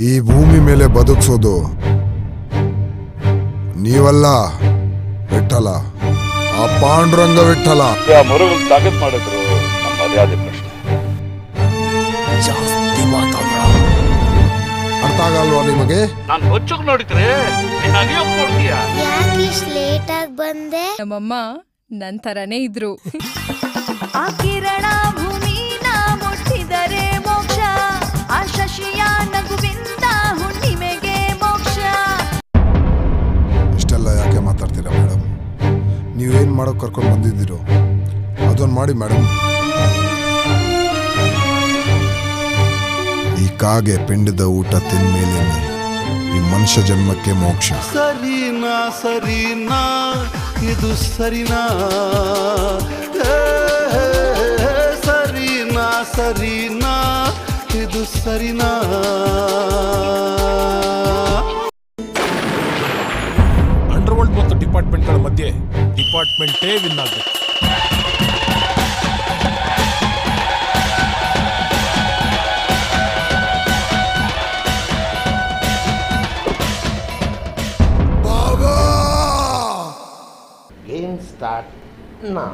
ಈ ಭೂಮಿ ಮೇಲೆ ಬದುಕಿಸೋದು ನೀವಲ್ಲ, ವಿಠಲ, ಆ ಪಾಂಡುರಂಗ ವಿಠಲ. ಮರುಗಳು ತಾಕತ್ ಮಾಡಿದ್ರು ನಮ್ಮ ಮರ್ಯಾದೆ ಪ್ರಶ್ನೆ. ಜಾಸ್ತಿ ಮಾತಾಡ. ಅರ್ಥ ಆಗಲ್ವಾ ನಿಮಗೆ? ನಾನು ಹೊಚ್ಚಕ್ ನೋಡಿದ್ರೆ ಯಾಕೆ ಲೇಟ್ ಆಗಿ ಬಂದೆ? ನಮ್ಮಮ್ಮ ನನ್ ತರನೇ ಇದ್ರು. ಆ ಕಿರಣ ಭೂಮಿನ ಮುಟ್ಟಿದರೆ ಮೋಕ್ಷ, ಆ ಶಶಿಯ ನಗುವಿಂದ ಹುಣ್ಣಿಮೆಗೆ ಮೋಕ್ಷ. ಇಷ್ಟೆಲ್ಲ ಯಾಕೆ ಮಾತಾಡ್ತೀರಾ ಮೇಡಮ್? ನೀವೇನ್ ಮಾಡೋಕೆ ಕರ್ಕೊಂಡು ಬಂದಿದ್ದೀರೋ ಅದೊಂದು ಮಾಡಿ ಮೇಡಮ್. ಈ ಕಾಗೆ ಪಿಂಡದ ಊಟ ತಿಂದ್ಮೇಲೇನೆ ಈ ಮನುಷ್ಯ ಜನ್ಮಕ್ಕೆ ಮೋಕ್ಷ. ಸರಿನಾ ಸರಿನಾ ಇದು ಸರಿನಾ? ಸರಿನಾ ಸರಿನಾ ಇದು ಸರಿನಾ? ಅಂಡರ್ವರ್ಲ್ಡ್ ಮತ್ತು ಡಿಪಾರ್ಟ್ಮೆಂಟ್ಗಳ ಮಧ್ಯೆ ಡಿಪಾರ್ಟ್ಮೆಂಟೇ ವಿನ್ ಆಗಬೇಕು. Game start now.